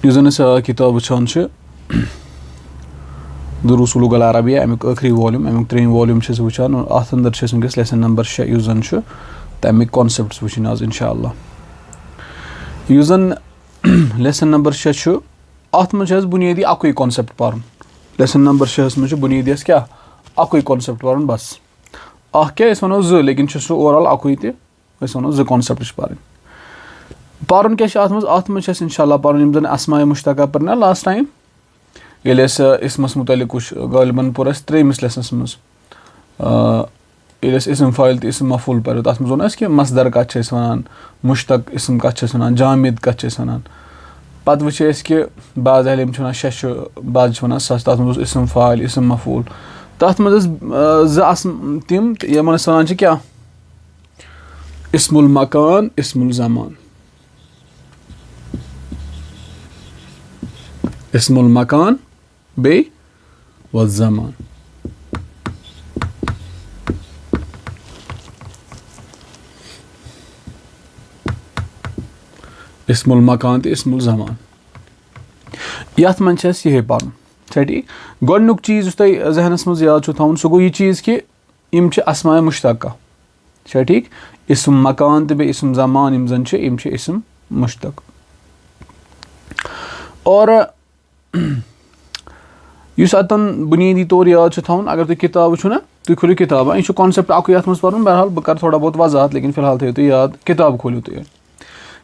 Yes जन किताब वुचान दुरूसुलुग अल Arabia अमुक आखिरी वॉल्यूम अमुक 3 वॉल्यूम वुचान और अत अंदर वनकस लेसन नंबर 6 यस जन तमिक कॉन्सेप्ट्स वुचन आज इंशाअल्लाह। यस जन लेसन नंबर 6 अत मज बुनियादी अकुई कॉन्सेप्ट पार लेसन नंबर 6 मज बुनियादी क्या अकुई कॉन्सेप्ट पार बस क्या वो जो लेकिन सह ओवरऑल अकुई वो जो कॉन्सेप्ट पार क्या अत मज इंशाअल्लाह पार जन अस्माए मुश्तका पर ना लास्ट टाइम ये इसमस मुतलिक गालिबन पुर 3मिस लेसनस मज इसम फ़ाइल तो इसम मफूल पर तथ मज वो कि मसदर कत वन मुश्तक इसम कत वन जामिद कत वन पत वो कि बाज़ अहल वन 6 बाज़ वन 7 तथ मज इसम फ़ाइल इसम मफूल तथ मज तम यमन वन क्या इस्मुल मकान इस्मुल ज़मान इस्मुल मकान बे व ज़मान इस्मुल मकान तो इस्मुल ज़मान यथ मन ये पार ठीक गोडनुक चीज़ जहनस मज याद थवन सह गो यह चीज़ कि यम अस्माए मुश्तका ठीक इस्म मकान तो बे इस्म ज़मान यम जन इस्म मुश्तक और इस अतन बुनियादी तौर याद थवन अगर तुम किताब वो ना तुम खोलो किताब यह कॉन्सेप्ट अकुई अत मज पर बहरहाल बह कर थोड़ा बहुत वजाहत लेकिन फिलहाल थो तुम याद किताब खोलो तुम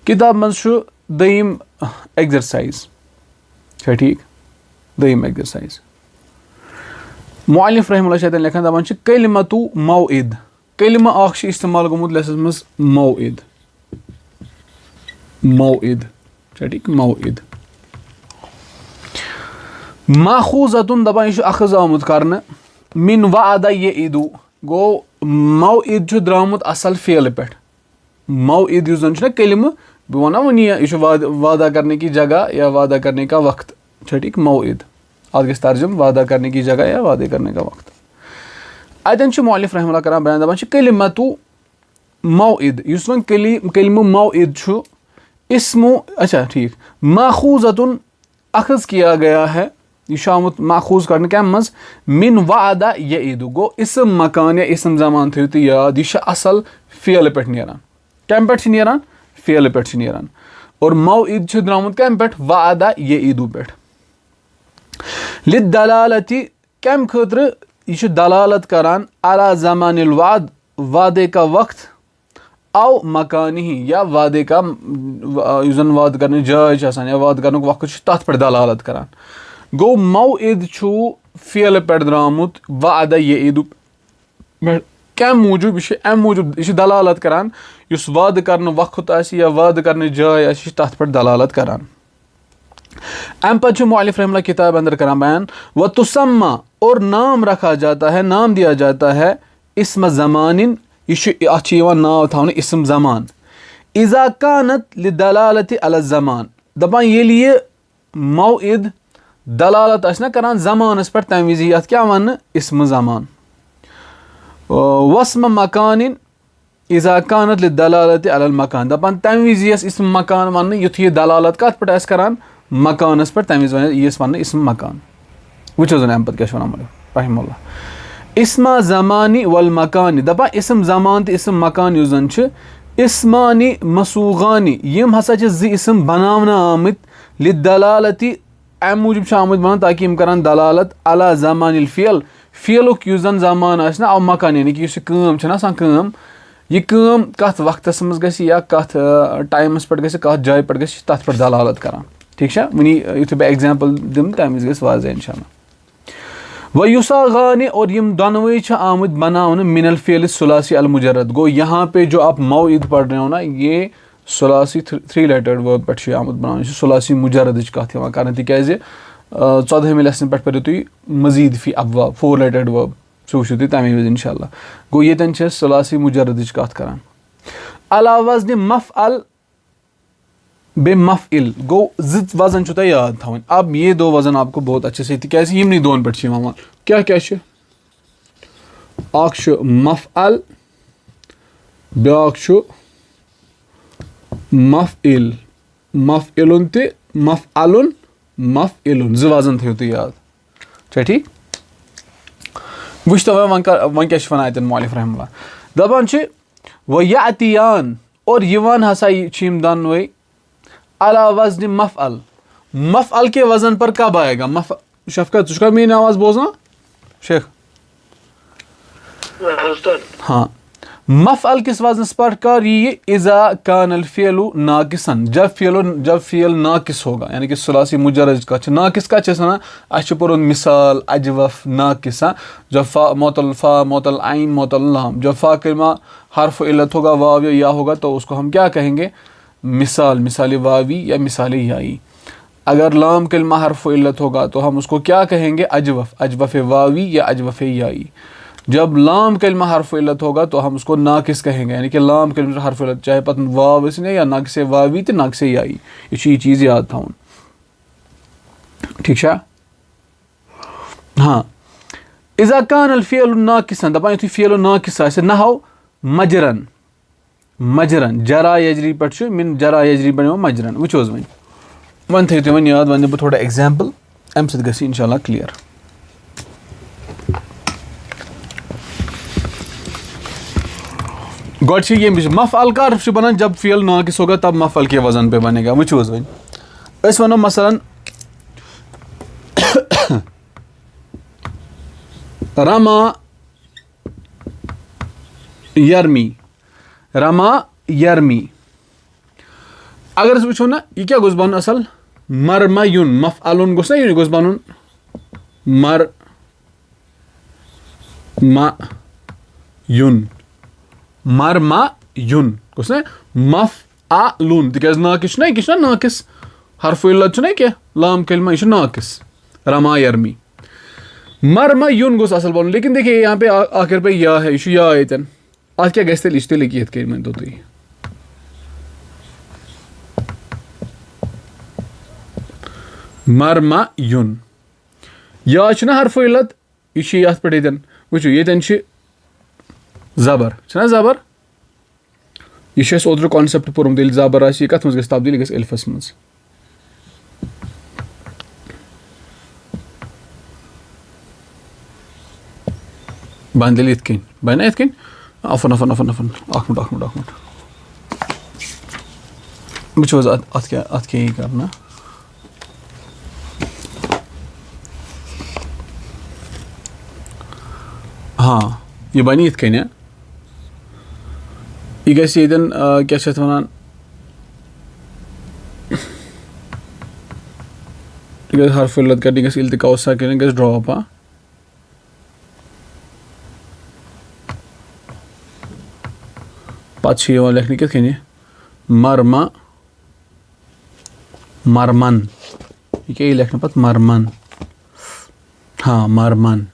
किताब मज दयीम एक्सरसाइज ठीक दयीम एक्सरसाइज मुअल्लिफ रहमतुल्लाह तआला लिखन दपान कलिमतु मौइद कलिमा इस्तेमाल गोमुत लेसस मज मौइद मौइद ठीक मौइद माखूज़तुन दपान यह अखज़ आमुत करने मिन वादा ये ईदू गो मौइद द्रामुत असल फेल पे मौइद युस जन कलिम बह वना वनी यह वादा करने की जगह या वादा करने का वक्त ठीक मौइद अत गस तर्जुम वादा करने की जगह या वादे करने का वक्त अतन मुअल्लिफ रहमतुल्लाह करान बयान दपान कलिमतु मौइद युस वन कलिम मौइद इस्मु अच्छा ठीक माखूज़तुन अखज़ किया गया है यह आमुत माखूज करने क्या मज मिन वादा ये ईदू गो इसम मकान या इसम ज़मान थो तो याद यह असल फेल पे नान कम पे नान फेल पे नान और मौइद द्रामुत कम पे वादा ये ईदू पे लिद्दलालति कम खतर यह दलालत करान अला ज़मानिल वाद वादे का वक्त औ मकानी या वादे का जन वाद करने जाय या वाद करने वक्त तथ पे दलालत करान गो मौइद फेल पे द्रामुत वादा ये ईदू कम मूजूब यह मूजूब यह दलालत करान युस वाद करने वक्त या वाद करने जाय तथ पे दलालत करान अम पे मुअल्लिफ रहमतुल्लाह किताब अंदर करान बयान व तुसम्मा और नाम रखा जाता है नाम दिया जाता है इस्म ज़मानिन यह नाव थवन इस्म ज़मान इज़ा कानत लिदलालति अला ज़मान दपान ये मौइद दलालत ना करान ज़मानस पे तम विज़ अत क्या वन इस्म ज़मान वस्म मकान इज़ा कानत लिदलालति अलल मकान दपान तम विज़ इस्म मकान वन युथ यह दलालत कत पे करान मकानस पे तम विज़ वन इस्म मकान वो जन अम पे क्या रहमुल्लाह इस्मा ज़मानी वल मकानी दपान इस्म ज़मान तो इस्म मकान युस जन इस्मानी मसूगानी यम हसा इस्म बनावना आमत लिदलालति अम मूजूब आमुत बन ताकि यम करान दलालत अला ज़मानिल फ़ियल फ़ियलुक युस जन ज़मान आसना औ मकान यानी कि यह कत वक्तस मज गस या कत टाइमस पे गस कत जाय पे गस तथ पे दलालत करान ठीक वनी युथ बह एग्जाम्पल दिम तम विज़ गस वाज़ह इंशाअल्लाह व युसागानी और यम दोनवे आमुत बनाने मिनल फ़ियल सुलासी अल मुजर्रद गो यहाँ पे जो आप मौइद पढ़ रहे हो ना ये सुलासी 3 लेटर्ड वर्ब पे आमुत बनाने सुलासी मुजर्रद कत कर तिकाज 14वें लेसन पे पढ़ो तुम मजीद फी अबवाब 4 लेटर्ड वर्ब सह वो तुम तमें विज़ इंशाअल्लाह गो ये सुलासी मुजर्रद कत कर अला वज़न मफ़अल बे मफ़इल गो वज़न तुम याद थवन अब ये 2 वज़न आपको बहुत अच्छे से तिकाज यमनी दोन पे क्या मफ़अल ब्याक मफ़इल मफ़इलुन ते मफ़अलुन मफ़इलुन 2 वज़न थो तुम याद छा ठीक वुच तो वन क्या वन अतन मौलिफ रहमुल्लाह दपान व यातियान और यिवान हसा यिम दोनों अला वज़न मफ़अल मफ़अल के वज़न पर कब आएगा शफकत तुझका मेरी आवाज़ बोजना शेख हाँ मफ़अल किस वज़न पर कर ये इज़ा कानल फ़ियलु नाकिसन जब फ़ियल नाकिस होगा यानी कि सुलासी मुजर्रद का नाकिस का चना अच्छे पुरुन मिसाल अजवफ नाकिसा जब फ़ा मोतल आइन मोतल लाम जब फ़ा कलमा हर्फ इल्लत होगा वाव या होगा तो उसको हम क्या कहेंगे मिसाल वावी या मिसाल याई अगर लाम कलमा हर्फ इल्लत होगा तो हम उसको क्या कहेंगे अजवफ वावी या अजवफ याई जब लाम कलमा हर्फ इल्लत होगा तो हम उसको नाकिस कहेंगे यानी कि लाम कलमा हर्फ इल्लत चाहे पत वाव इसने या नाकिस वावी तो नाकिस याई ये चीज़ याद थाउन ठीक है हाँ इज़ा कानल फ़िअलु नाकिसन दपान यु फ़िअलु नाकिस आसे नहव मजरन जरा यजरी पे मिन जरा यजरी बनो मजरन वो वन थो तुम याद वन बह थोड़ा एग्जाम्पल अम सत इंशाल्लाह क्लियर गोड ये मफ़अल कर बनान जब फ़ियल नाकिस होगा तब मफ़अल के वज़न पे बनेगा वो वन वनो मसलन रमा यरमी अगर वो ना यह क्या गोस बन असल मरमयुन मफ़अलुन गोस ना यह गोस बनन मरमयुन गोस ना मफ़अलुन तिकाज नाकिस ना नाकिस हर्फ इल्लत ना क्या लाम कलमा यह नाकिस रमा यरमी मरमयुन गोस असल बन लेकिन देखिए यहाँ पे आखिर पे या है यह या आयतन आज क्या गैस लिस्ट लिखी ये मैं तो मरमयुन या हर्फ इल्लत यह पे वो ये ज़बर ज़बर यह ओत्र कॉन्सेप्ट पोर्मुत ज़बर आए कत मज तब्दील गई अलिफस मज बन दिल इत कन बना इत कन अफन वो अत क्या यह करना हाँ यह बन इत कन यह गन क्या वन यह हर्फ इल्लत कर इल्तिका साकिन गस ड्रॉप पत लिखने कित कन मरमन यह क्या लिखना पत मरमन हाँ मरमन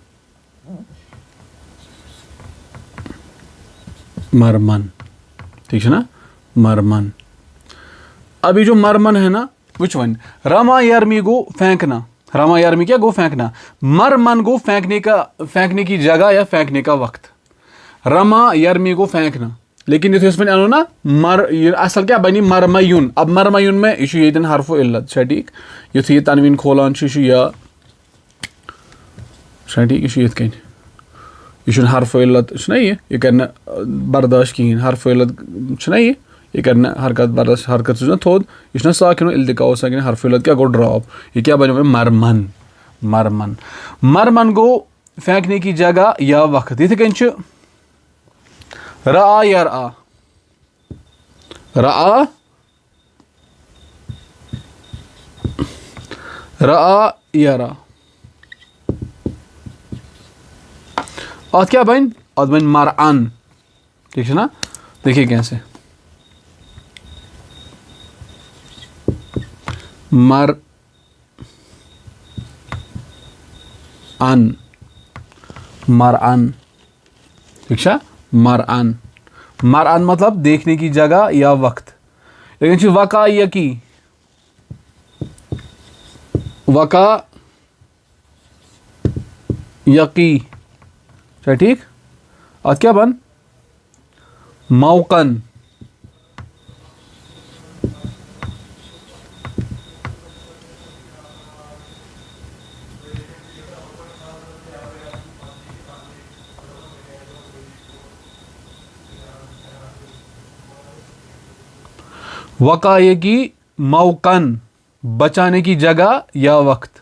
ठीक है ना मरमन अब ये जो मरमन है ना वुच वन रमा यरमी गो फेंकना रमा यरमी क्या गो फेंकना मरमन गो फेंकने की जगह या फेंकने का वक्त रमा यरमी गो फेंकना लेकिन ये अनो ना असल क्या बनी मरमयुन अब मरमयुन में यह हर्फ इल्लत ठीक युथ यह तनवीन खोलान या ठीक यह कन यह हर्फ इल्लत यह कर बर्दाश्त कहें हर्फ इल्लत यह कर हरकत बर्दाश्त हरकत थोद यह साकिन इल्तिका साकिन हर्फ इल्लत क्या गो ड्रॉप यह क्या बनो मरमन गो फेंकने की जगह या वक्त इथे कन रआ यरआ अत क्या बन अत बन मरअन ठीक है ना देखिए कैसे मरअन ठीक है मरअन मतलब देखने की जगह या वक्त लेकिन वका यकी ठीक अत क्या बन मौकन वकाये की मौकन बचाने की जगह या वक्त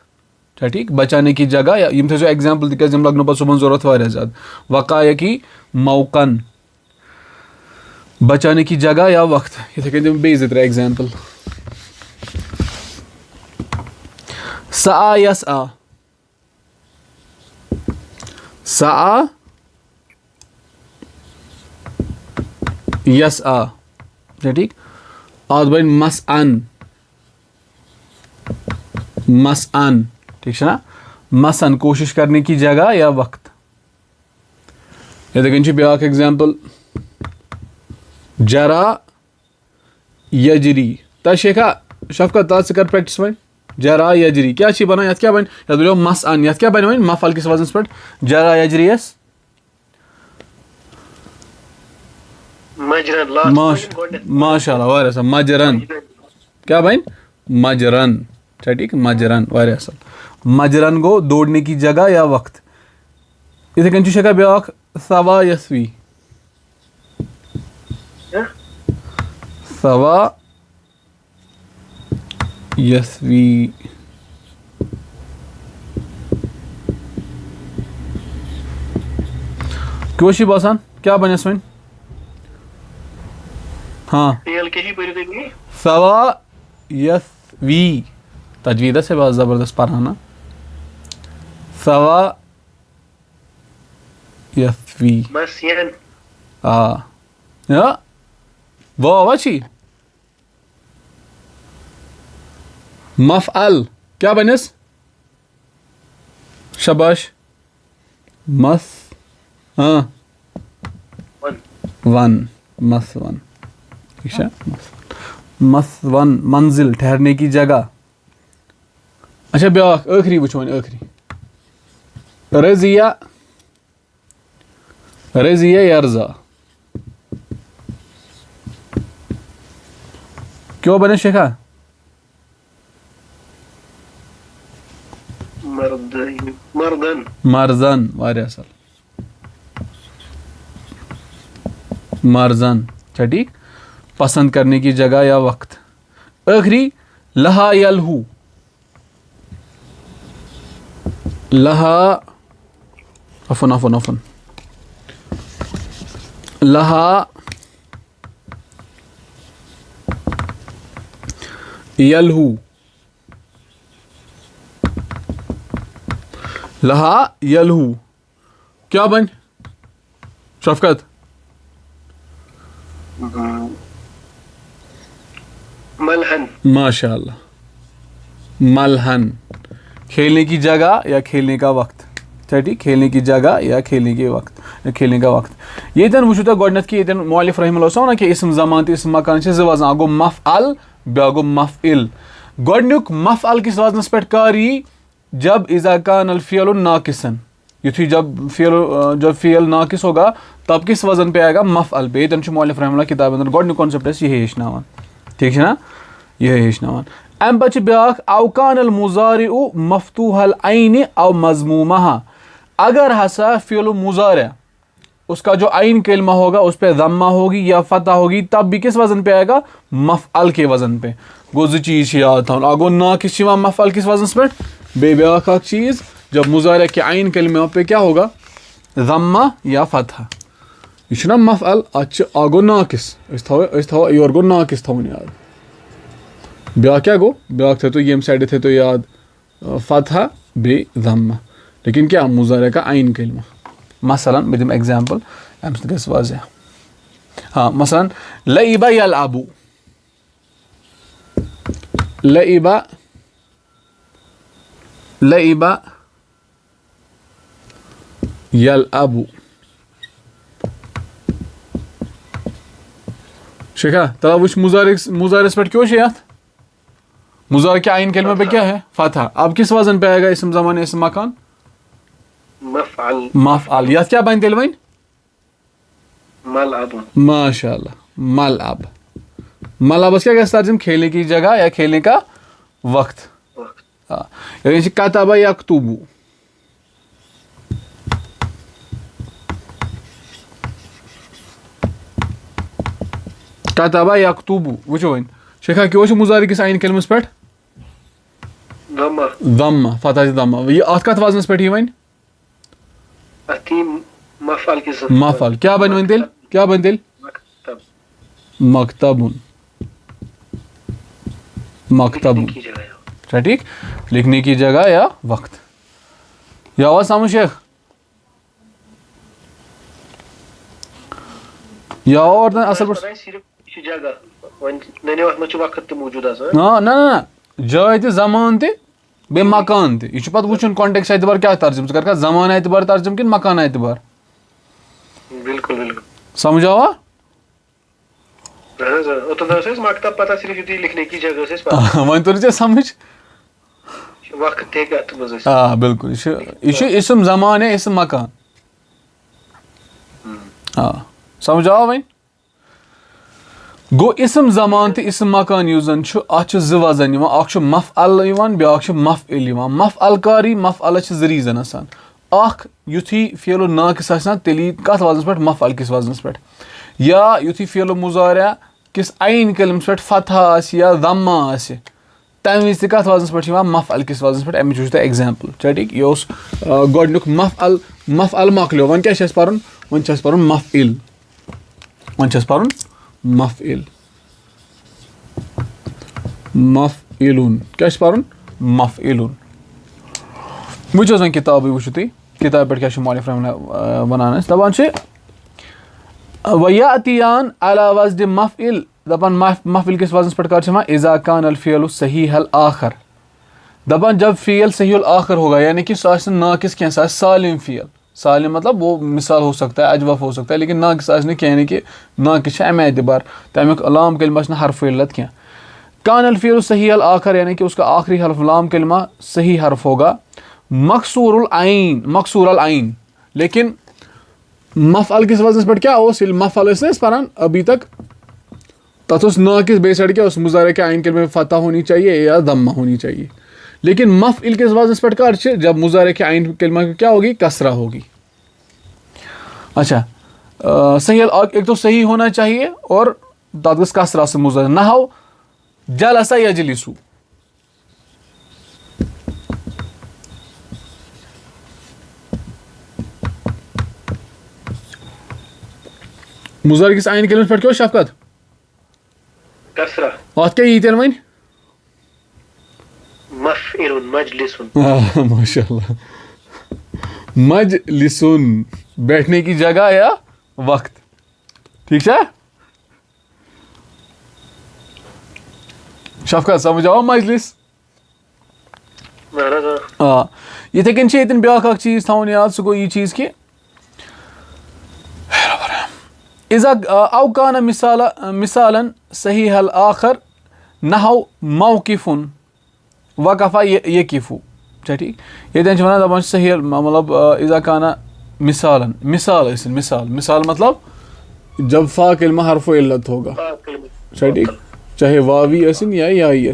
क्या ठीक बचाने की जगह या यम थो एग्जाम्पल तिकाज यम लगनो सुबह जरूरत वारिया ज्यादा वकाये की मौकन बचाने की जगह या वक्त इथे कन बेज त्रे एग्जाम्पल सआ यसआ सआ यसआ ठीक आज बन मसअन मसअन ठीक है ना मसन कोशिश करने की जगह या वक्त ये ब्याक एग्जाम्पल जरा यजरी ता शेखा शफकत ता कर प्रैक्टिस वन जरा यजरी क्या बना ये क्या बन ये मसअन ये क्या बन वन मफल किस वजन पे जरा यजरी यस माशाल्लाह वारिया मजरन क्या बन मजरन ठीक मजरन वारिया असल मजरन गो दौड़ने की जगह या वक्त इथे कन शेखा ब्याक सवा यसवी सवा यसवी क्यों बसान क्या बने इसमें हाँ सवा यसवी तजवीद से बहुत ज़बरदस्त पढ़ाना सवा यसवी या वो वची मफअल क्या बनिस शबाश मस हाँ वन मस वन ठीक है मस वन मंजिल ठहरने की जगह अच्छा ब्याक आखिरी वो आखिरी रजिया रजिया यर्जा क्यों बने शेखा मर्दन मर्जन वारिया असल मर्जन अच्छा ठीक पसंद करने की जगह या वक्त आखिरी लहा यलहू लहा अफन अफन अफन लहा यलहू लहा यलहू क्या बन शफकत मलहन माशाल्लाह मलहन खेलने की जगह या खेलने का वक्त ठीक खेलने की जगह या खेलने के वक्त या खेलने का वक्त ये वो तो गोडनथ कि ये मौलिफ रहिमहुल्लाह ना कि इसम ज़मान तो इसम मकान वजन गो मफ़अल ब्या गो मफ़इल गोडनुक मफ़अल किस वजनस पे कर जब इज़ा कान अल फ़िअल नाकिसन युथी जब फ़िअल नाकिस होगा तब किस वजन पे आएगा मफ़अल पे ये मौलिफ रहिमहुल्लाह किताब अंदर गोडनुक कॉन्सेप्ट ये हेचनावान ठीक है ना ये हेचनावान अम पे ब्याक अवकान अल मुजारि मफतूहल ऐन अव मज़मूमहा अगर हसा फ़िअल मुजारि उसका जो आइन कलमा होगा उस पर ज़म्मा होगी या फ़तह होगी तब भी किस वजन पे आएगा मफ़अल के वजन पे गो जो चीज़ याद था आगो ना किस मफ़अल किस वजन पे बे ब्याक चीज़ जब मुजारे के आइन कलमा पे क्या होगा ज़म्मा या फ़तह यह ना मफ़अल आगो नाकिस योर गो नाकिस थवन याद ब्या क्या गो ब्या थे तो यम साइड थे तो याद फ़तह बे ज़म्मा लेकिन क्या मुजारे का आइन कलमा मसलन बदिम एग्जाम्पल अम गस वाज़ह हाँ मसलन लइबा यलअबु लइबा लइबा यलअबु शेखा तला वुच मुजारिस पे क्यों यात मुजार के आइन कलमा पे क्या है फ़तह अब किस वजन पे आएगा इसम ज़मान इसम मकान मफ़अल यात क्या बन तेल वइन मलअब माशाल्लाह मलअब मलअब क्या कहता है खेलने की जगह या खेलने का वक्त कतबा यक्तुबु कतबा यक्तुबु वो वन शेखा क्या मुजारी किस आइन कलमस पे दम्मा फतह दम्मा ये अत कत वजनस पे वन मफल क्या बन वन तेल क्या बन तेल मकतबुन मकतबुन ठीक लिखने की जगह या वक्त यह आवाज समझ शेख या और असल ना ना ना जाय तो जमान तो बे मकान तो यह पे वुचन कॉन्टेक्स्ट एतबार क्या तर्जुम कर जमान एतबार तर्जुम कि मकान एतबार बिल्कुल बिल्कुल समझ आवा मकतब पता सिर्फ लिखने की जगह से वन तो समझ वक्त बिल्कुल यह इसम जमान है इसम मकान समझ आवा वन गो इसम जमान तो इसम मकान युस जन अत वजन मफअल ब्याक मफइल मफअल कारी मफअल रीजन आसान युथी फेलो नाकिस तेली कत वजनस पे मफअल किस वजनस पे या युथी फेलो मुजारा किस आइन कलमस पे फतह या दम्मा तम विज कत वजनस पे मफअल किस वजनस पे अमिच वो एग्जाम्पल ठीक यह गोडनुक मफअल मफअल मकलो वन क्या पर्न वन पर्न मफइल वन पर्न मफइल मफइलुन क्या पर्न मफइलुन वो वन किताब वो तुम किताब पे क्या मौलिफ वनान दपान वयातियान अला वज़्न मफइल दपान मफइल किस वजन पे कर इज़ा कान अल फ़िअल सही हल आखर दपान जब फ़िअल सही अल आखर होगा यानी कि सह नाकिस क्या सालिम फ़िअल सालिम मतलब वो मिसाल हो सकता है अजवफ हो सकता है लेकिन नाकिस यानी कि नाकिस अमे एतबार तमिक लाम कलमा हरफ इल्लत क्या कान अल फ़िअल सही अल आखर यानी कि उसका आखिरी हर्फ लाम कलमा सही हर्फ होगा मकसूर अल आइन लेकिन मफअल किस वजन पे क्या मफअल पान अभी तक तथ नाकिस बे साइड क्या मुजारे के आइन कलमे में फतह होनी चाहिए या दम्मा होनी चाहिए लेकिन मफइल किस वजन पे कर जब मुजारे के आइन कलमा क्या होगी कसरा होगी अच्छा सही एक तो सही होना चाहिए और तथ कसरा से मुजारे नहव जलसा यजलिसु मुजारे किस आइन कलमस पे क्या शफकत कसरा अत क्या तेल वन मफइलुन मजलिसुन माशाल्लाह मजलिसुन बैठने की जगह या वक्त ठीक है शफकत समझ आओ मजलिस इथे कन ब्या चीज थवन याद सह गो यह चीज कि इज़ा अवकान मिसालन सही हल आखर नहव मौकिफुन वकफ़ा यकिफु ठीक ये वन दपान सही मतलब इज़ा काना मिसालन मिसाल मतलब जब फा कलमा हर्फ इल्लत होगा ठीक चाहे वावी या याई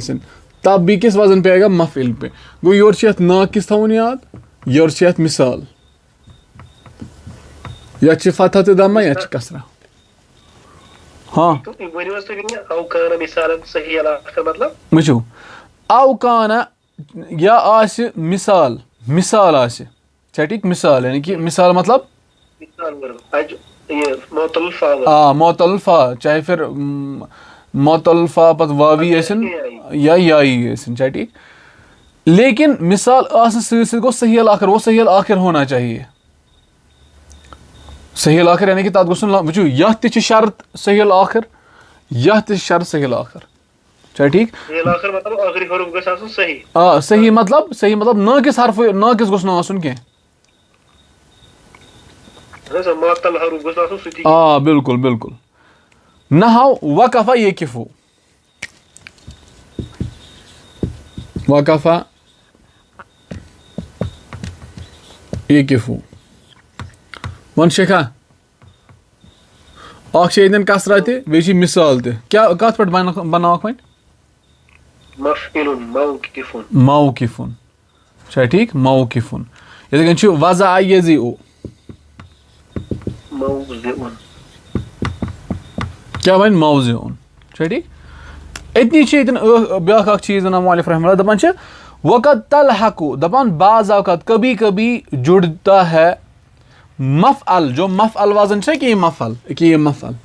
तब भी किस वजन पे आएगा मफइल पे गो योर नाकिस थवन याद योर मिसाल या फतह तो दम्मा या कसरा हाँ वुचो अवकान या मिसाल ठीक मिसाल यानी कि मिसाल मतलब मोतल फा चाहे फिर मोतल फा पत वावी या याई ठीक लेकिन मिसाल गो सही आखिर वो सही आखिर होना चाहिए सही आखिर यानी कि तथ गो वो यह शर्त सही आखिर यह शर्त सही आखिर ठीक सही मतलब नाकिस हर्फ नाकिस गोस कह बिल्कुल बिल्कुल नहव वकफ़ा यकिफु वकफ़ा यकिफु वन शेखा अन कसरा बे मिसाल क्या कत पे बनावक वन मौकिफुन ठीक मौकिफुन इथे कन वज़ा यज़िउ क्या वन मौज़िउन ठीक इतनी ब्याख चीज़ वन मौलिफ रहमतुल्लाह दपान छ वक़द तलहक़ु दपान बाज़ औक़ात कभी कभी जुड़ता है मफ़अल जो मफ़अल वज़न छ कि मफ़अल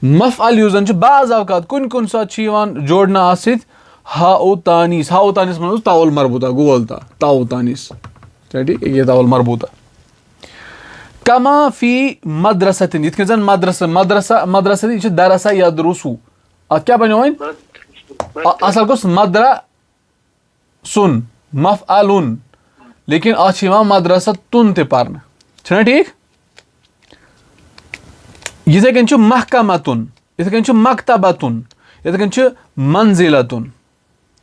मफ़अल युस जन बाज़ औक़ात कुन सात जोड़ना हाउ तानीस मन ताउल मरबूता गोल ताउ तानीस ठीक ये ताउल मरबूता कमा फी मदरसतिन यिथ जन मदरसा यह दरसा यदरुसु अत क्या बनो वन असल गोस मदरा सुन मफ़अलुन लेकिन अत मदरसा तुन ते पर्न छना ठीक यिथे कन महकमतुन यिथे कन मकतबतुन यिथे कन मंजिलतुन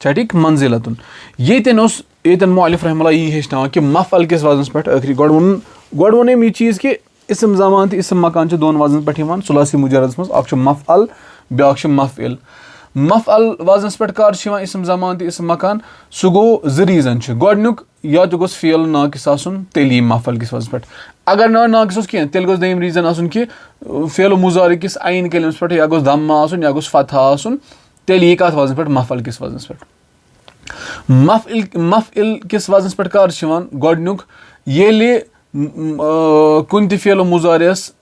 छा ठीक मंजिलतुन येतन मौलिफ रहमतुल्लाह यी हेचनावन कि मफ़अल किस वजन पे आखिरी गोड वोन यह चीज़ कि इसम ज़मान तो इसम मकान दोन वजन पे सुलासी मुजरद मज अख मफ़अल ब्याक मफ़इल मफ़अल वजन पे कर इसम ज़मान तो इसम मकान सह गो ज रीज़न गोडनुक या तो गोस फ़ेल नाकिस आसन तेल मफ़अल किस वजन पे अगर नाकिस कह तेल गोस दोयम रीज़न आसन कि फ़ेल मुजारि किस आइन कलिमस पे या गोस दम्मा आसन या गोस फतह आसन तेल यी कत वजन पे मफ़अल किस वजन पे मफ़इल किस वजन पे कर गोडनुक येले कुन ति फ़ेल मुजारियस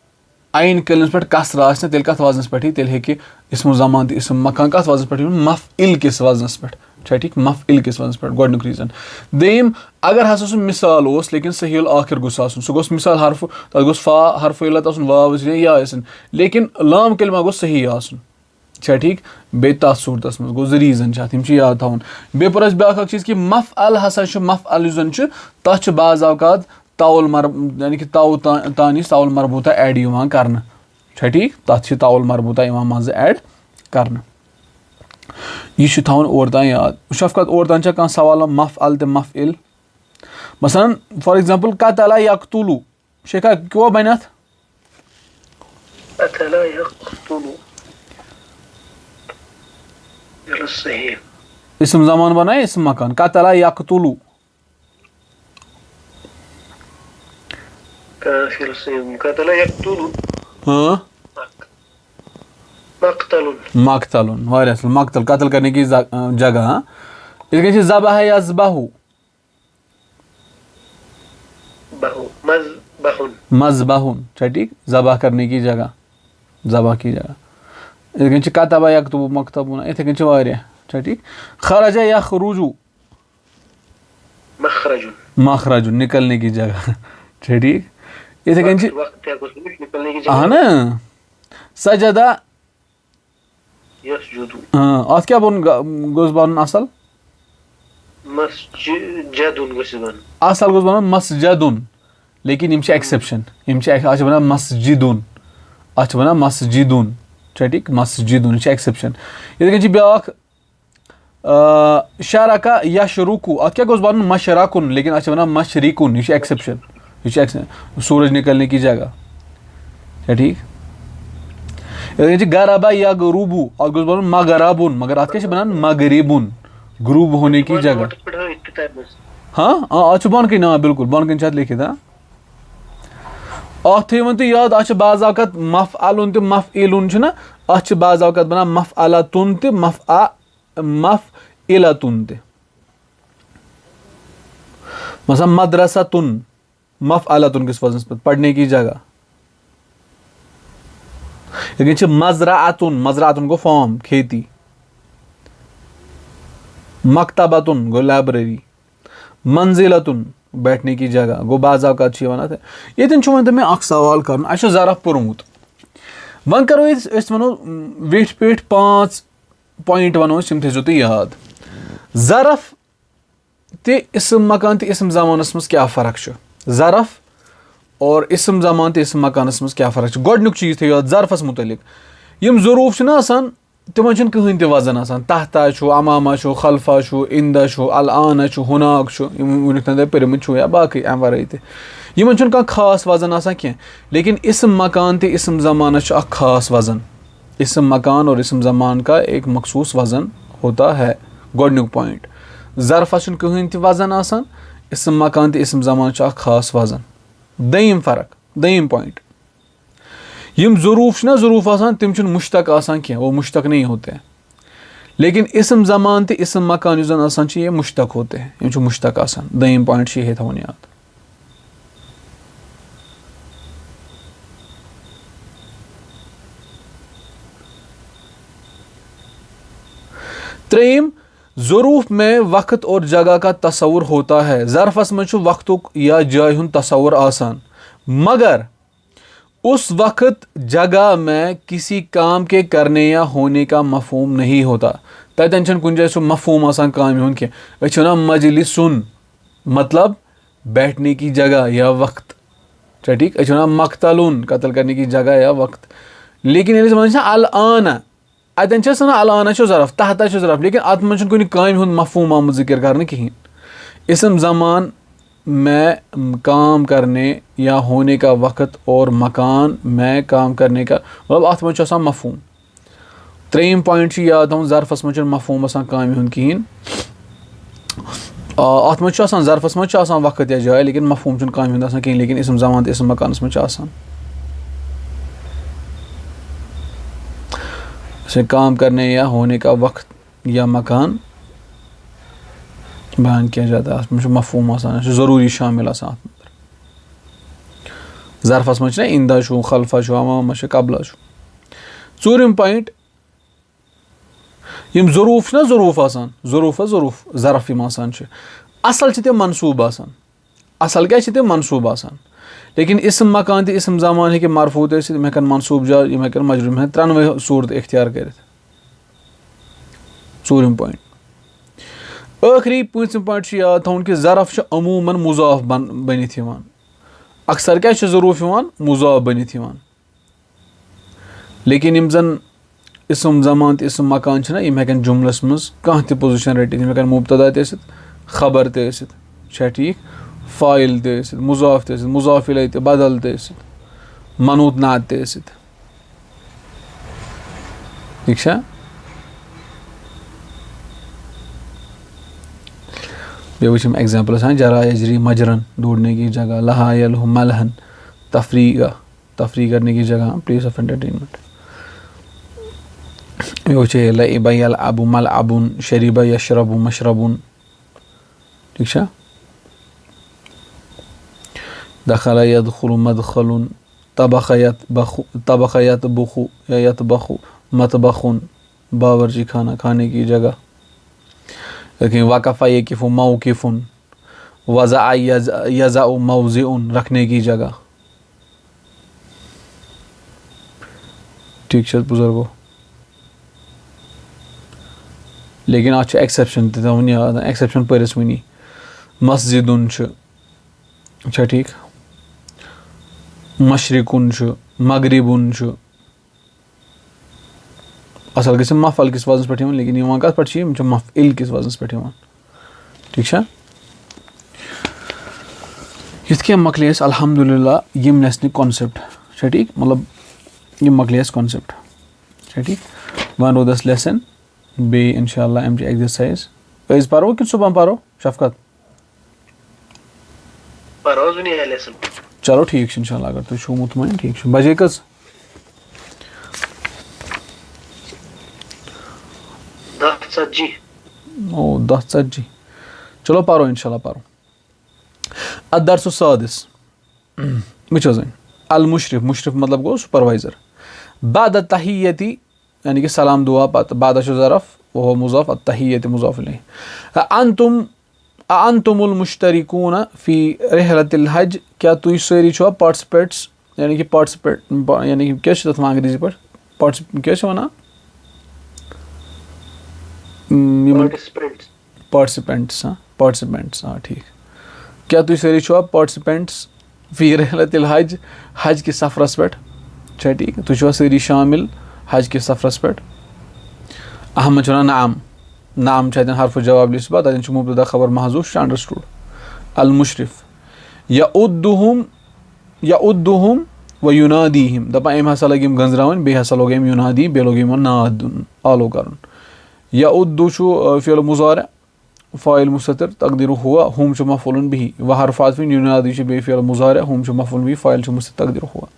आइन कलिमस पे कसर आसना तेल कत वजन पे तेल हेकि इस्म ज़मान तो इस्म मकान कत वजन पे मफ़इल किस वजन पे छा ठीक मफ़इल किस वजन पे गोडनुक रीज़न दोयम अगर हसा सह मिसाल ओस लेकिन सहील आखिर गोस आसन सह गोस मिसाल हर्फ तथ गोस फा हर्फ इलत आसन वाव या आसन लेकिन लाम कलिमा गोस सही आसन छा ठीक बे तथ सूरतस मज गो रीज़न अत याद थवन बे पर ब्याक चीज़ कि मफ़अल हसा मफ़अल जन तथ बाज़ औक़ात ताउल यानी कि ताउ तानिस ताउल मरबूता ऐड कर छा ठीक तथ ताउल मरबूता मज ऐड कर यह थवन और तान याद शफकत और तान कह सवाल मफ़अल तो मफ़इल मसलन फॉर एग्जाम्पल कतला यक़तुलु शेखा क्या बन इसम ज़मान बनाए इसम मकान कतला यक़तुलु मक़तलुन मक़तल कत्ल करने की जगह इसके ज़बह यज़बहु मज़बहुन छा ठीक ज़बह करने की जगह ज़बह की जगह इसके कतबा यक्तुबु मक्तबुन इथे कन वारिया छा ठीक खरज यखरुजु मखरजुन निकलने की जगह छा ठीक इथे कन हाँ ना सजदा अत क्या बन गोस बन असल असल गोस बन मस्जिदुन लेकिन यम एक्सेप्शन यम बना मस्जिदुन अत बना मस्जिदुन छा ठीक मस्जिदुन एक्सेप्शन इथे कन ब्याक शरका यशरुकु अत क्या गोस बन मशरकुन लेकिन अत बना मशरिकुन यह एक्सेप्शन सूरज निकलने की जगह छा ठीक गरबा या गरूबू अत गोस बन मगरबुन मगर अत क्या बनान मगरिबुन ग्रूब होने की जगह हाँ अत बन कन ना बिल्कुल बन कन लिखित हाँ अत थवन तो याद अत बाज़ औक़ात मफ़अलुन तो मफ़इलुन अत बाज़ औक़ात बनान मफ़अलतुन तो मफ़इलतुन तो मसलन मदरसतुन मफ़अलतुन किस वजन पर पढ़ने की जगह लेकिन मज़राअतुन गो फार्म खेती मकतबतुन गो लाइब्रेरी मंजिलतुन बैठने की जगह गो बाज़ औक़ात वन ये वन मे सवाल कर ज़रफ पोर्मुत वन करो वनो वेठ पेठ 5 पॉइंट वनो तम थो तुम याद ज़रफ ते इसम मकान ते इसम ज़मानस मज क्या फ़र्क ज़रफ और इसम ज़मान तो इसम मकानस मज क्या फ़र्क गोडनुक चीज़ थो याद ज़रफस मुतलिक यम ज़रूफ तिमन कहीं ते वजन तहता अमामा खल्फा इंदा अल-आना हुनाक वुनिक तक पर्मुत या बाकी अम वर तमन कह खास वजन कह लेकिन इसम मकान तो इसम ज़मान खास वजन इसम मकान और इसम ज़मान का एक मखसूस वजन होता है गोडनुक पॉइंट ज़रफस कहीं ते वजन इसम मकान तो इसम ज़मान खास वजन दोयम फ़र्क दोयम पॉइंट यम ज़रूफ ज़रूफ तिम मुश्तक कह वो मुश्तक नहीं होते हैं लेकिन इसम ज़मान तो इसम मकान जो जन आसान ये मुश्तक होते हैं, ये मुश्तक आसान। दम पॉइंट ये थवन याद। त्रेम ज़रूफ में वक्त और जगह का तस्वुर होता है। ज़रफ़स में वक्तुक या जाय हुंद तस्वुर आसान, मगर उस वक्त जगह में किसी काम के करने या होने का मफहूम नहीं होता। तन कुछ जाए सो मफहूम आसान काम हुन क्या मजलिसुन मतलब बैठने की जगह या वक्त, ठीक। मकतलुन कत्ल करने की जगह या वक्त। लेकिन अल आना अतन अल आना ज़रफ़ तहता ज़रफ़, लेकिन अत मन कुछ काम हुंद मफहूम आमुत जिक्र करने कहीं। इसम ज़मान में काम करने या होने का वक्त और मकान में काम करने का मतलब अत मन मफहूम। त्रेम पॉइंट याद थवन ज़रफ़स मन मफहूम काम हुंद कहीं। अत मन ज़रफ़स मन वक्त या जाय, लेकिन मफहूम काम हुंद कहीं। लेकिन इसम ज़मान इसम मकानस मन से काम करने या होने का वक्त या मकान बयान किया जाता है। मफहूम आसान ज़रूरी शामिल आसान। ज़रफ़स मन इंदा खल्फा अमामा कबला। चूरिम पॉइंट यम ज़रूफ ज़रूफ आसान, ज़रूफ ज़रफ़ यम आसान असल तम मनसूब आसान। असल क्या तम मनसूब आसान। लेकिन इसम मकान तो इसम ज़मान है मरफू तो मनसूब जा मजरूम त्रनवे सूरत इख्तियार कर। चूरिम पॉइंट आखिरी पूंचम पॉइंट याद थवन कि ज़रफ़ अमूमन मुज़ाफ बनित यवान। अक्सर क्या ज़रूफ यवान मुज़ाफ बनित यवान। लेकिन यम जन इसम ज़मान तो इसम मकान यम हेकन जुमलस मज कह त पोजिशन रटित। यम हेकन मुब्तदा त खबर त ठीक, फ़ाइल त मुज़ाफ त मुज़ाफ इलैहि त बदल त मनूत नात त ठीक है। बे वुचम एग्जाम्पल जरा यजरी मजरन दौड़ने की जगह, लहा यलहु मलहन तफरी करने की जगह, प्लेस ऑफ एंटरटेनमेंट। बे लइबा यलअबु मलअबुन, शरीबा यशरबु मशरबुन, ठीक है। दखल यदखुलु मदखलुन, तबख यतबखु या यतबखु मतबखुन, बावर्ची खाना खाने की जगह। लेकिन वक़फ़ा यक़िफ़ु मौक़िफ़ुन, वज़अ यज़अ मौज़िउन रखने की जगह, ठीक है बुजुर्गो। लेकिन आज एक्सेप्शन तवन याद, एक्सेप्शन परिस वनी मस्जिदुन ठीक, मशरिकुन मगरिबुन असल गि मफल किस वजन पे, लेकिन ये कत पे मफइल किस वजन पे, ठीक है। ये मकले अल्हम्दुलिल्लाह यम नस्न कॉन्सेप्ट ठीक, मतलब ये मकले कॉन्सेप्ट ठीक। वन रोदस लेसन बे इंशाल्लाह अम एक्सरसाइज अज परो कि सुबह परो शफकत चलो ठीक इंशाल्लाह अगर तुम छो मुतमईन ठीक बजे कस 10 ओ 10 चलो परो इंशाल्लाह परो। अदरसु सादिस वुचो ज़न अल मुशरिफ, मुशरिफ मतलब गो सुपरवाइजर। बाद तहियती यानी कि सलाम दुआ पत, बाद ज़रफ़ वह मुज़ाफ़, अत्तहियत मुज़ाफ़ इलैहि। अंतुमुल मुश्तरिकून फ़ी रिहलतिल हज, क्या तुम सारी छो पार्टिसिपेट्स यानी कि पार्टिसिपेट यानी कि क्या तथ अंग्रेजी पे क्या वन पार्टिसिपेंट्स, हाँ पार्टिसिपेंट्स, हाँ ठीक। क्या तुम सारी छो पार्टिसिपेंट्स फ़ी रिहलतिल हज, हज के सफ़रस पे ठीक, तुम छो सारी शामिल हज के सफ़रस पे। अहमद नाम, नाम हरफ जवाब लिस्बत अतन मुब्तदा खबर महज़ूफ अंडरस्टूड। अल मुशरिफ यउद्दुहुम व युनादीहिम, दपान अम हसा लग गंजरावन बे हसा लोग युनादी बे लोग नाद आलो करन। यउद्दु फ़िअल मुज़ारिअ फ़ाइल मुस्ततिर तक़दीरु हुआ, हुम मफ़ऊलुन बिही, व हरफ आतफ़िन युनादी बे फ़िअल मुज़ारिअ हुम मफ़ऊलुन बिही फ़ाइल मुस्ततिर तक़दीरु हुआ।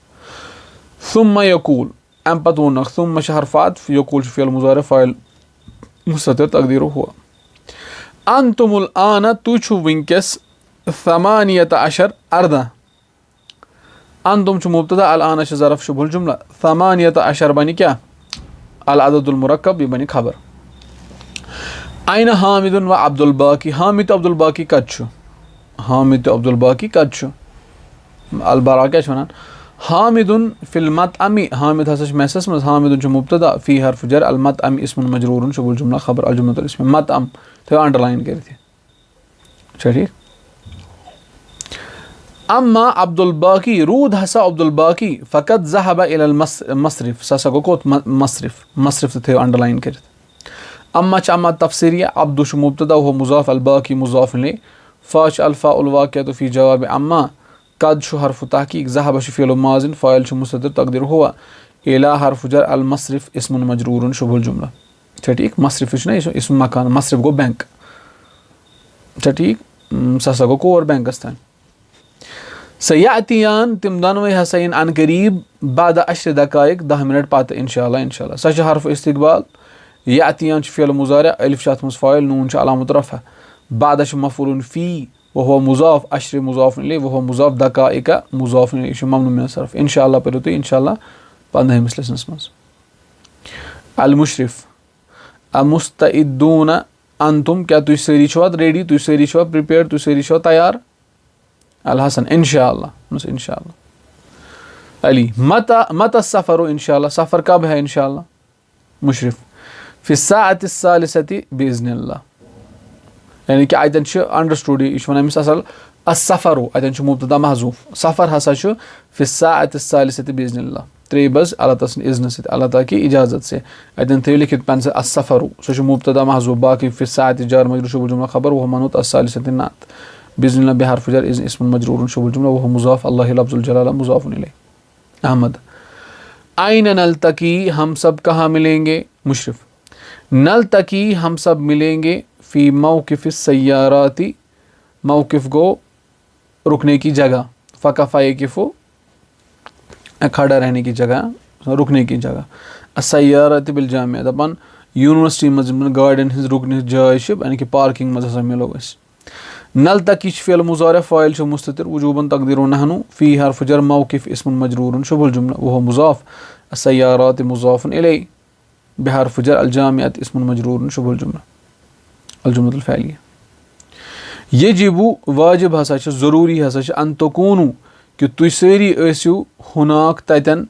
सुम्मा यक़ूल अम पत वोनक, सुम्मा हरफ आतफ़, यक़ूल फ़िअल मुज़ारिअ फ़ाइल मुस्ततिर तकदीर हुआ अंतुमुल आना तु छु विंकस थमानियत अशर अर्दा अंतुम छु मुब्तदा अल आना ज़रफ़ शुबुल जुमला थमानियत अशर बनी क्या अल अददुल मुरक्कब ये बनी खबर आइन हामिदुन व अब्दुल बाकी हामिद अब्दुल बाकी कद छु हामिद अब्दुल बाकी कद छु अल बरा क्या वनान हामिदुन फिल मतअमी हामिद हसा मैसस मज हामिदुन छु मुब्तदा फी हर्फ जर अल मतअमी इस्मुन मजरूरुन शुबुल जुमला खबर अल जुमलतुल इस्म मतअम तो अंडरलाइन करते अच्छा ठीक अम्मा अब्दुल बाकी रूद हसा अब्दुल बाकी फ़कत ज़हब इलल मसरिफ ससा को कोत मसरिफ थे अंडरलाइन करते अम्मा अम्मा तफसीरिया अब्दु छु मुब्तदा हुआ मुज़ाफ़ अल बाकी मुज़ाफ़ ले फ़ाश अल्फ़ा उल वाक़िअतु फ़ी जवाब अम्मा कद छु हर्फ तहक़ीक़ ज़हब छु फ़िअल माज़िन फ़ाइल छु मुस्ततिर तक़दीर हुआ इला हर्फ जर अल मसरिफ इस्मुन मजरूरुन शुबुल जुमला अच्छा ठीक मसरिफ ना इस्म मकान मसरिफ गो बैंक अच्छा ठीक ससा गो कोर बैंकस तान सयातियान तिम दोनों हसा इन अन करीब बाद अशर दकाइक 10 मिनट पात इंशाअल्लाह इंशाअल्लाह सच हर्फ इस्तिक़बाल यातियान फ़िअल मुज़ारि अलिफ शात मुस फ़ाइल नून अलामत रफ़ा बाद मफ़ूलुन फ़ी वह मुज़ाफ़ अशर मुज़ाफ़ इलैहि वह मुज़ाफ़ दकाइक मुज़ाफ़ इलैहि ममनू मिन सर्फ़ इंशाअल्लाह पढ़ो तो इंशाअल्लाह 15 लेसनस मज अल मुशरिफ अमुस्तइदून अंतुम क्या तुझ सारी छो रेडी तुझ सारी छो प्रिपेयर तुझ सारी छो तैयार अल हसन इंशाअल्लाह इंशाअल्लाह अली मत सफ़र इंशाअल्लाह सफ़र कब है इंशाअल्लाह मुशरिफ फ़िस्साअति सालिसति बिइज़्निल्लाह यानी कि अतन अंडरस्टूड यह वनान असल असफ़र अतन मुब्तदा महज़ूफ सफ़र हसा फ़िस्साअति सालिसति बिइज़्निल्लाह 3 बज अल्लाह ताला इज़्न से अल्लाह ताला की इजाज़त से अतन थे लिखित पेन से असफ़र सो मुब्तदा महज़ूफ बाकी फ़िस्साअति जार मजरूर शुबुल जुमला खबर वह मनूत अस्सालिसति नात बिइज़्निल्लाह बिहर्फ़ जर इस्मुन मजरूरुन शुबुल जुमला वह मुज़ाफ़ अल्लाह लफ़्ज़ुल जलाला मुज़ाफ़ुन इलैहि अहमद आइन नल्तकी हम सब कहाँ मिलेंगे मुशरिफ नल्तकी हम सब मिलेंगे फ़ी मौक़िफ़ सय्याराती मौक़िफ़ को रुकने की जगह फ़क़फ़ा यक़िफ़ु खड़ा रहने की जगह रुकने की जगह असय्याराती बिल जामिया दपान यूनिवर्सिटी मज गाड़ियन हज रुकने जाय यानी कि पार्किंग मज हसा मिलो नल्तकी फ़िअल मुज़ारि फ़ाइल छु मुस्ततिर वुजूबन तक़दीरु नहनु फ़ी हर्फ़ जर मौक़िफ़ इस्मुन मजरूरुन शुबुल जुमला वह मुज़ाफ़ असय्यारात मुज़ाफ़ुन इलैहि बिहर्फ़ जर अल जामिअत इस्मुन मजरूरुन शुबुल जुमला अल जुमलतुल फ़अलिया यजिबु वाजिब हसा ज़रूरी हसा अन तकूनु कि तुझ सारी ऐसियो हुनाक ततन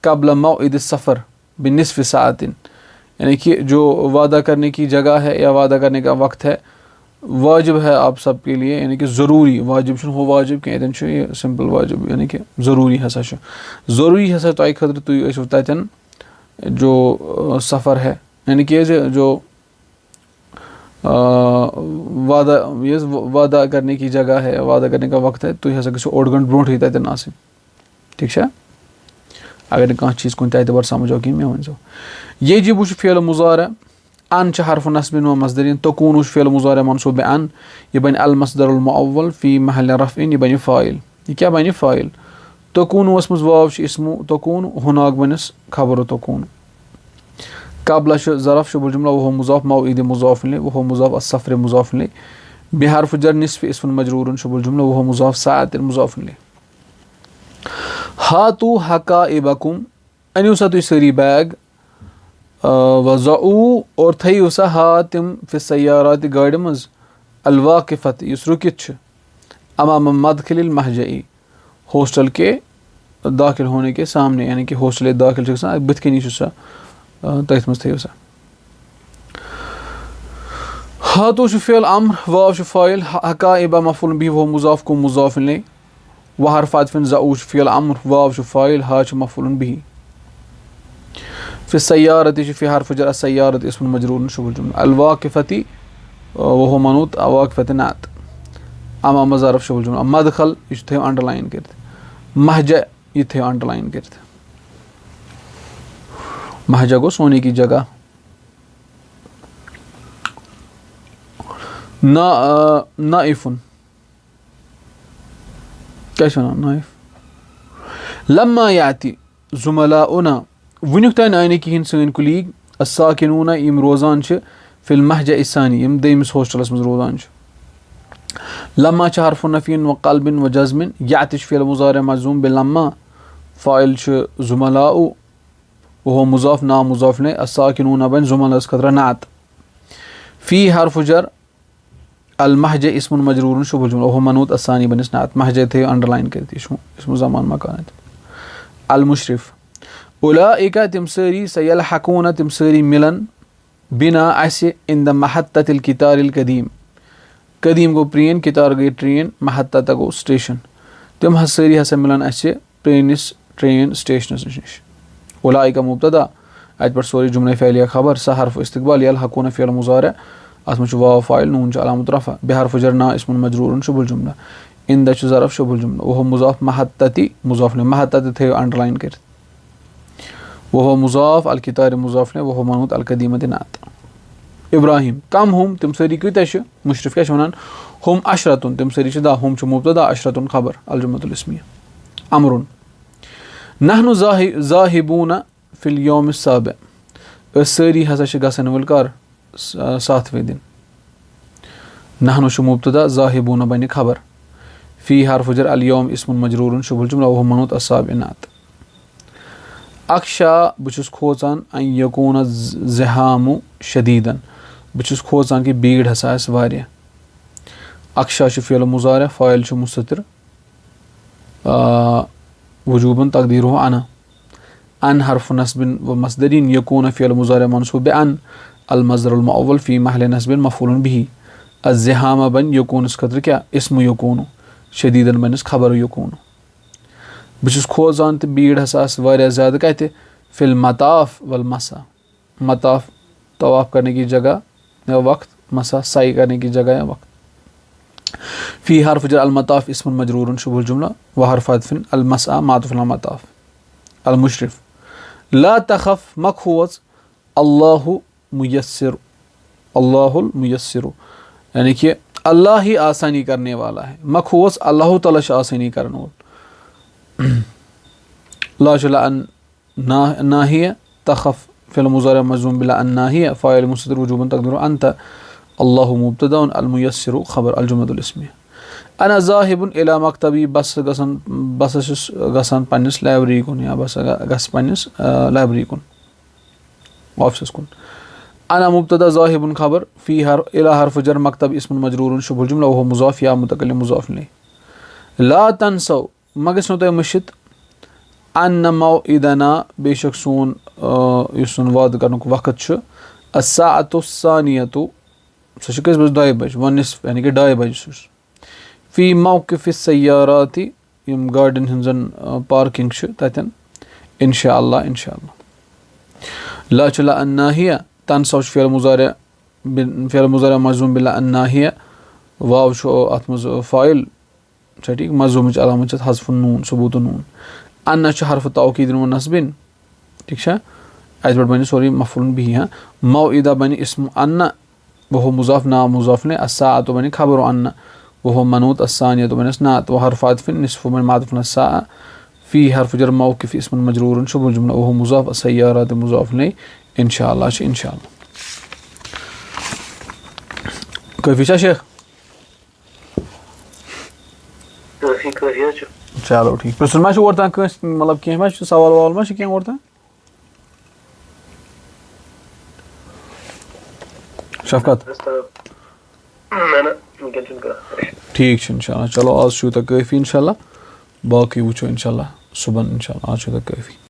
क़ब्ल मौइद सफ़र बिनिस्फ़ि साअतिन यानी कि जो वादा करने की जगह है या वादा करने का वक्त है वाजिब है आप सब के लिए यानी कि ज़रूरी वाजिब हो वाजिब कह सिंपल वाजिब यानी कि ज़रूरी हसा ज़रूरी हसा तो खतर तुझ ततन जो सफ़र है यानी कि जो वादा करने की जगह है वादा करने का वक्त है तुझ हसा गो 8 घंटे ब्रोट ही ततन आसिन ठीक है अगर कह चीज़ कुन एतबार समझो कि मे वन यजिबु फ़िअल मुज़ारि अन हर्फ नस्बिन व मस्दरिन तकूनु फ़िअल मुज़ारि मनसूब अन यह बन अल मस्दरुल मुअव्वल फ़ी महल रफ़इन यह बन फ़ाइल यह क्या बन फ़ाइल तकूनु मज वाव इस्मु तकूनु हुनाक बनस खबर तकूनु क़ब्ल ज़रफ़ शुबुल जुमला वह मुज़ाफ़ मौइद मुज़ाफ़ इलैहि वह मुज़ाफ़ अस्सफ़र मुज़ाफ़ इलैहि बिहर्फ़ जर निस्फ़ इस्मुन मजरूरुन शुबुल जुमला वह मुज़ाफ़ साअत मुज़ाफ़ इलैहि हातु हकाइबकुम अनियो सा तुझ सारी बैग वज़ऊ और थई सा हातिम फ़िस सय्यारात गाड़ी मज अल वाक़िफ़त युस रुकित अमाम मदखिल महजई हॉस्टल के दाखिल होने के सामने यानी कि हॉस्टल दाखिल बथ कनी सा तथ मज थो सा हातु फ़िअल अम्र वाव फ़ाइल हकाइबा मफ़ूल बिही वह मुज़ाफ़ को मुज़ाफ़ इलैहि व हर्फ़ अत्फ़िन ज़ऊ फ़िअल अम्र वाव फ़ाइल हा मफ़ूल बिही फ़िस सय्यारत फ़ी हर्फ़ जर अस्सय्यारत इस्मुन मजरूरुन शुबुल जुमला अल वाक़िफ़ति वह मनूत वाक़िफ़त नात अमाम ज़रफ़ शुबुल जुमला मदखल यह थे अंडरलाइन करते महजा यह थे अंडरलाइन करते महजा गो सोने की जगह नाइफुन क्या नाइफ लम्मा याति ज़ुमलाउना वुनुक तान आने कहें सन कुलीग अस्साकिनूना यम रोजान फिल महज इसानी यम दयमिस हॉस्टलस मज रोजान लम्मा छ हरफ नफीन व कल्बिन व जज़मिन यातिश फिल मुज़ारे मज़ूम बिलम्मा फ़ाइल छ ज़ुमलाउ वह मुज़ाफ ना मुज़ाफ ने अस्साकिनून बन ज़ुमलस खतरा नात फ़ी हरफ जर अल महज इस्मुन मजरूर शुबुल जुमला वह मनूत अस्सानी बनिस नात महज थे अंडरलाइन करती इसमु ज़मान मकान अल मुशरिफ उलाइका तिम सारी सयलहकून तिम सारी मिलन बिना असे इन द महत्ततिल कितारिल कदीम कदीम गो प्रीन कितार गई ट्रेन महत्ता गो स्टेशन तिम सारी हसा मिलन असे प्रेनिस ट्रेन स्टेशनस नश उलाइका मुब्तदा अत पे सोरी जुमला फ़ेलिया खबर स हरफ इस्तक़बाल यलहकून फ़िअल मुज़ारे अत मज वाव फ़ाइल नून अलामत रफ़ा बेहरफ जर ना इस्मुन मजरूर शुबुल जुमला इन द ज़रफ़ शुबुल जुमला वह मुज़ाफ महत्तति मुज़ाफ ने महत्तति थे अंडरलाइन कर वह मुज़ाफ अल कितार मुज़ाफ ने वह मनूत अल कदीमत नात इब्राहिम कम हम तिम सारी कूत्या मुशरिफ क्या वन हम अशरतुन तिम सारी दा हम मुब्तदा अशरतुन खबर अल जुमलतुल इस्मिया अमरुन नहनु ज़ाहिबून फिल यौम साबिअ सारी हसा गसन वल कर 7वें दिन नहनु श मुब्तदा ज़ाहिबून बन खबर फ़ी हरफ जर अल यौम इस्मुन मजरूर शुबुल जुमला वह मनूत अस्साबिअ नात अक्षा बस खोचान अन यकून ज़हामु शदीदन बस खोचान कि भीड़ हसा वारिया अक्षा फ़िअल मुज़ारे फ़ाइल मुस्ततिर वजूबन तकदीरुहु अन हरफ नस्बिन व मसदरिन यकून फ़िअल मुज़ारे मनसूब अन अल मज़दरुल मुअव्वल फ़ी महल नस्बिन मफ़ऊलुन बिही अज़्ज़हाम बन यकून खतर क्या इस्मु यकून शदीदन बनस खबर यकून बस खोजान तो भीड़ हसा ज़्यादा कत फिल मताफ वल मसा मताफ तवाफ़ करने की जगह या वक्त मसा साई करने की जगह या वक्त फ़ी हरफ जर अल मताफ इस्मुन मजरूर शुबुल जुमला व हरफ अत्फ़िन अल मसा मातुफ़ अल मताफ अल मुशरिफ ला तखफ मखोज अल्लाहु मुयस्सिर अल्लाहुल मुयस्सिर यानी कि अल्लाह ही आसानी करने वाला है मखोज अल्लाह ताला आसानी करने वाला ला चला अन नाहिया तखफ फ़िल मुज़ारे मज़ूम बिला अन नाहिया फ़ाइल मुस्ततिर वजूबन तक़दीरुहु अंत अल्लाहु मुब्तदा अल मुयस्सिरु खबर अल जुमलतुल इस्मिया अना ज़ाहिबुन इला मक्तबी बस गसन पन्निस लाइब्रेरी कुन या बस गस पन्निस लाइब्रेरी कुन ऑफिस कुन अना मुब्तदा ज़ाहिबुन खबर फ़ी हर इला हरफ जर मक्तब इस्मुन मजरूर शुबुल जुमला वह मुज़ाफ या मुतकल्लिम मुज़ाफ ले ला तनसौ मगस नो मशित अन मौइदना बेशक सोन सन वाद करनुक वक्त अस्साअतु सानियतु सह कस बज 2 बज 1 यानी कि 2 बज फ़ी मौक़िफ़ सय्याराति यम गाड़िन हंजन पार्किंग ततन इंशाअल्लाह इंशाअल्लाह ला चला अन नाहिया तनसौ फ़िअल मुज़ारे मज़ूम बिला अन नाहिया वाव अत मज फ़ाइल ठीक मज़ूम अलामत हज़्फ़ुन नून सबूत नून अन हरफ तौकीद व नस्बिन ठीक है अत पे बन सोरी मफ़ऊल बिही हाँ मौइदा बन इस्म अन्न वह मुज़ाफ ना मुज़ाफ ने अस्साअतु बन खबर अन्न वह मनूत अस्सानियतु बन नात व हरफ अत्फ़िन निस्फ़ु बन मातुफ़ अस्सा फ़ी हरफ जर मौक़िफ़ इस्मुन मजरूर शुबुल जुमला वह मुज़ाफ अस्सय्यारात मुज़ाफ ने इंशाअल्लाह इंशाअल्लाह काफ़ी शेख चलो ठीक प्रश्न मा और मतलब कह सवाल वाल मा कह और शफकत ठीक इंशाअल्लाह चलो आज यूत काफ़ी इंशाअल्लाह बाकी वो इंशाअल्लाह सुबह इंशाअल्लाह आज यूत काफ़ी।